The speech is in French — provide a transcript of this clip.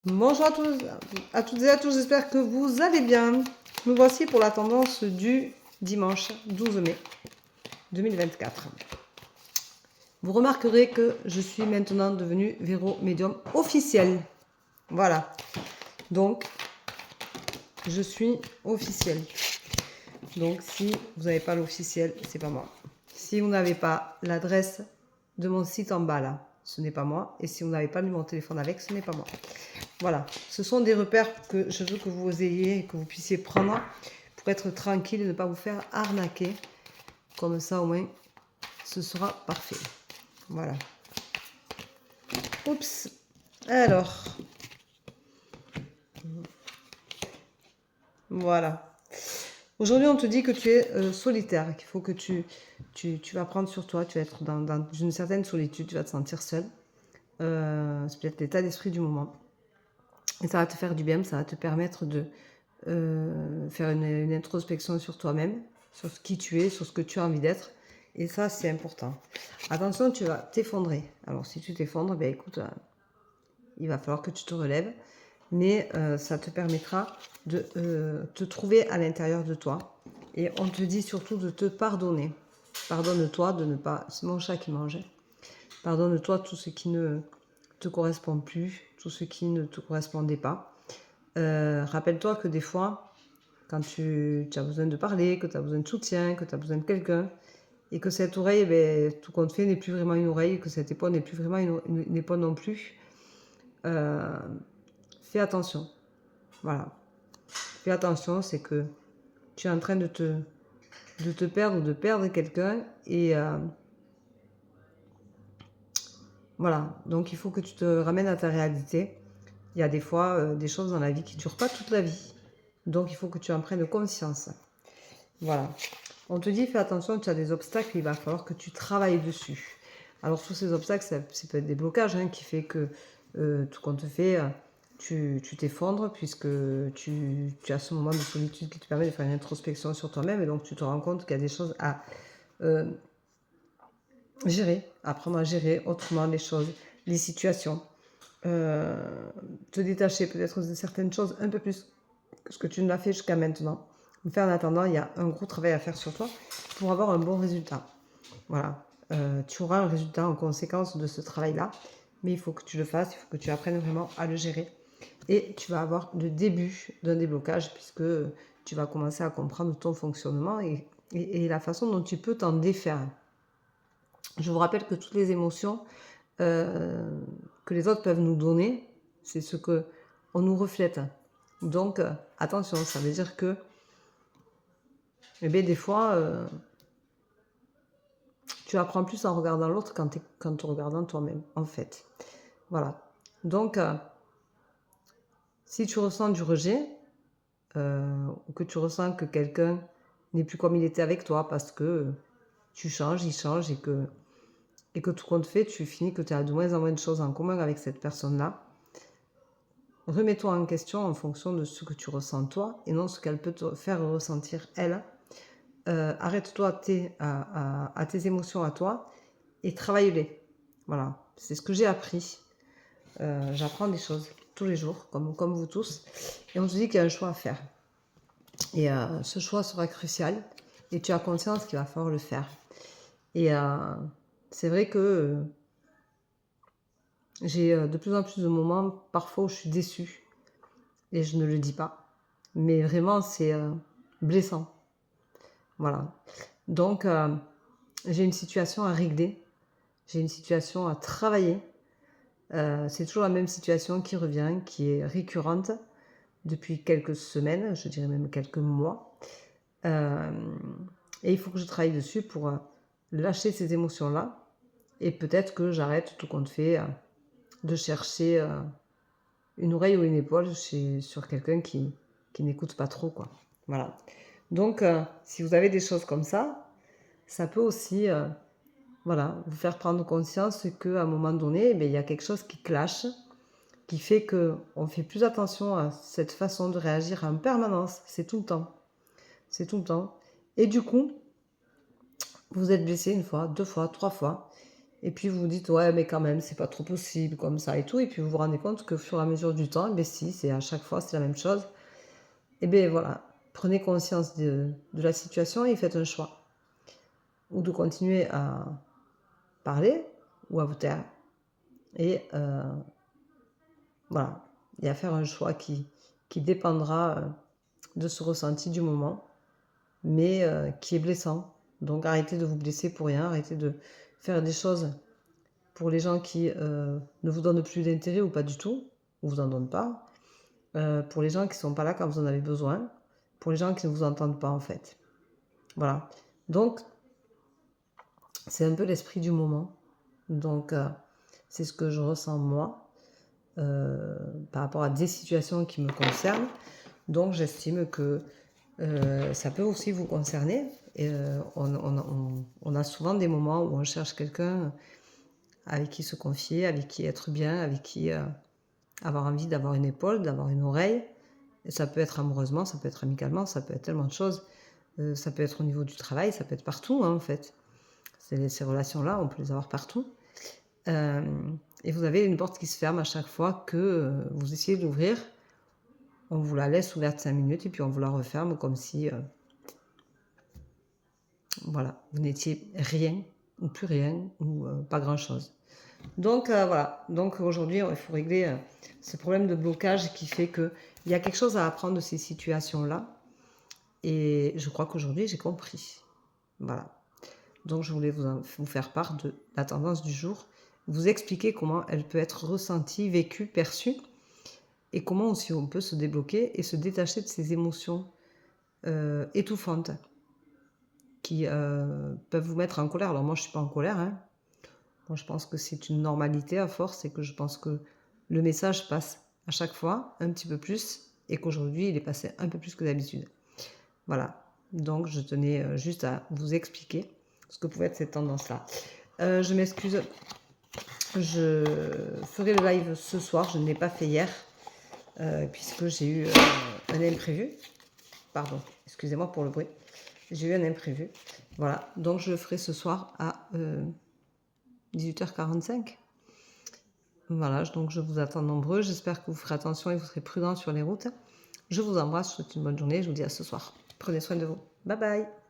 Bonjour à toutes et à tous, j'espère que vous allez bien. Nous voici pour la tendance du dimanche 12 mai 2024. Vous remarquerez que je suis maintenant devenue Véro Médium officiel. Voilà. Donc, je suis officielle. Donc, si vous n'avez pas l'officiel, c'est pas moi. Si vous n'avez pas l'adresse de mon site en bas là, ce n'est pas moi. Et si vous n'avez pas mis mon téléphone avec, ce n'est pas moi. Voilà, ce sont des repères que je veux que vous ayez et que vous puissiez prendre pour être tranquille et ne pas vous faire arnaquer. Comme ça, au moins, ce sera parfait. Voilà. Oups. Alors. Voilà. Aujourd'hui, on te dit que tu es solitaire, qu'il faut que tu vas prendre sur toi, tu vas être dans une certaine solitude, tu vas te sentir seul. C'est peut-être l'état d'esprit du moment. Et ça va te faire du bien, ça va te permettre de faire une introspection sur toi-même, sur ce qui tu es, sur ce que tu as envie d'être. Et ça, c'est important. Attention, tu vas t'effondrer. Alors, si tu t'effondres, ben écoute, il va falloir que tu te relèves. Mais ça te permettra de te trouver à l'intérieur de toi. Et on te dit surtout de te pardonner. Pardonne-toi de ne pas... C'est mon chat qui mange. Pardonne-toi tout ce qui ne te correspond plus, tout ce qui ne te correspondait pas. Rappelle-toi que des fois, quand tu as besoin de parler, que tu as besoin de soutien, que tu as besoin de quelqu'un, et que cette oreille, ben, tout compte fait, n'est plus vraiment une oreille, que cette épaule n'est plus vraiment une épaule non plus, fais attention. Voilà. Fais attention, c'est que tu es en train de te perdre ou de perdre quelqu'un, et voilà. Donc il faut que tu te ramènes à ta réalité. Il y a des fois des choses dans la vie qui ne durent pas toute la vie. Donc il faut que tu en prennes conscience. Voilà. On te dit, fais attention, tu as des obstacles, il va falloir que tu travailles dessus. Alors tous ces obstacles, ça peut être des blocages qui fait que tout compte fait, tu t'effondres puisque tu as ce moment de solitude qui te permet de faire une introspection sur toi-même et donc tu te rends compte qu'il y a des choses à gérer, apprendre à gérer autrement les choses, les situations. Te détacher peut-être de certaines choses un peu plus que ce que tu ne l'as fait jusqu'à maintenant. Mais en attendant, il y a un gros travail à faire sur toi pour avoir un bon résultat. Voilà. Tu auras un résultat en conséquence de ce travail-là, mais il faut que tu le fasses, il faut que tu apprennes vraiment à le gérer. Et tu vas avoir le début d'un déblocage puisque tu vas commencer à comprendre ton fonctionnement et la façon dont tu peux t'en défaire. Je vous rappelle que toutes les émotions que les autres peuvent nous donner, c'est ce que on nous reflète. Donc, attention, ça veut dire que eh bien, des fois, tu apprends plus en regardant l'autre qu'en te regardant toi-même, en fait. Voilà. Donc, si tu ressens du rejet, ou que tu ressens que quelqu'un n'est plus comme il était avec toi parce que tu changes, il change et que tout compte fait, tu finis que tu as de moins en moins de choses en commun avec cette personne-là, remets-toi en question en fonction de ce que tu ressens toi et non ce qu'elle peut te faire ressentir elle. Arrête-toi à tes émotions à toi et travaille-les. Voilà, c'est ce que j'ai appris. J'apprends des choses tous les jours, comme vous tous. Et on te dit qu'il y a un choix à faire. Et ce choix sera crucial. Et tu as conscience qu'il va falloir le faire. Et c'est vrai que j'ai de plus en plus de moments, parfois, où je suis déçue. Et je ne le dis pas. Mais vraiment, c'est blessant. Voilà. Donc, j'ai une situation à régler. J'ai une situation à travailler. C'est toujours la même situation qui revient, qui est récurrente depuis quelques semaines, je dirais même quelques mois. Et il faut que je travaille dessus pour lâcher ces émotions-là. Et peut-être que j'arrête, tout compte fait, de chercher une oreille ou une épaule sur quelqu'un qui n'écoute pas trop, quoi. Voilà. Donc, si vous avez des choses comme ça peut aussi voilà, vous faire prendre conscience qu'à un moment donné, il y a quelque chose qui clash, qui fait qu'on fait plus attention à cette façon de réagir en permanence. C'est tout le temps. C'est tout le temps. Et du coup, vous êtes blessé une fois, deux fois, trois fois. Et puis vous vous dites, ouais, mais quand même, c'est pas trop possible comme ça et tout. Et puis vous vous rendez compte que au fur et à mesure du temps, ben si, c'est à chaque fois, c'est la même chose. Et bien voilà, prenez conscience de la situation et faites un choix. Ou de continuer à parler ou à vous taire. Et voilà, et à faire un choix qui dépendra de ce ressenti du moment, mais qui est blessant. Donc arrêtez de vous blesser pour rien, arrêtez de faire des choses pour les gens qui ne vous donnent plus d'intérêt ou pas du tout, ou vous en donnent pas, pour les gens qui ne sont pas là quand vous en avez besoin, pour les gens qui ne vous entendent pas en fait. Voilà. Donc, c'est un peu l'esprit du moment. Donc, c'est ce que je ressens moi par rapport à des situations qui me concernent. Donc, j'estime que ça peut aussi vous concerner. Et, on a souvent des moments où on cherche quelqu'un avec qui se confier, avec qui être bien, avec qui avoir envie d'avoir une épaule, d'avoir une oreille. Et ça peut être amoureusement, ça peut être amicalement, ça peut être tellement de choses. Ça peut être au niveau du travail, ça peut être partout hein, en fait. Ces relations-là, on peut les avoir partout. Et vous avez une porte qui se ferme à chaque fois que vous essayez d'ouvrir. On vous la laisse ouverte 5 minutes et puis on vous la referme comme si voilà, vous n'étiez rien ou plus rien ou pas grand-chose. Donc voilà, donc aujourd'hui il faut régler ce problème de blocage qui fait qu'il y a quelque chose à apprendre de ces situations-là. Et je crois qu'aujourd'hui j'ai compris. Voilà. Donc je voulais vous faire part de la tendance du jour, vous expliquer comment elle peut être ressentie, vécue, perçue, et comment aussi on peut se débloquer et se détacher de ces émotions étouffantes qui peuvent vous mettre en colère. Alors moi je ne suis pas en colère, hein. Moi je pense que c'est une normalité à force et que je pense que le message passe à chaque fois un petit peu plus et qu'aujourd'hui il est passé un peu plus que d'habitude. Voilà, donc je tenais juste à vous expliquer ce que pouvait être cette tendance-là. Je m'excuse, je ferai le live ce soir, je ne l'ai pas fait hier, puisque j'ai eu un imprévu. Pardon, excusez-moi pour le bruit. J'ai eu un imprévu. Voilà, donc je le ferai ce soir à 18h45. Voilà, donc je vous attends nombreux. J'espère que vous ferez attention et vous serez prudents sur les routes. Je vous embrasse, je vous souhaite une bonne journée. Je vous dis à ce soir. Prenez soin de vous. Bye bye.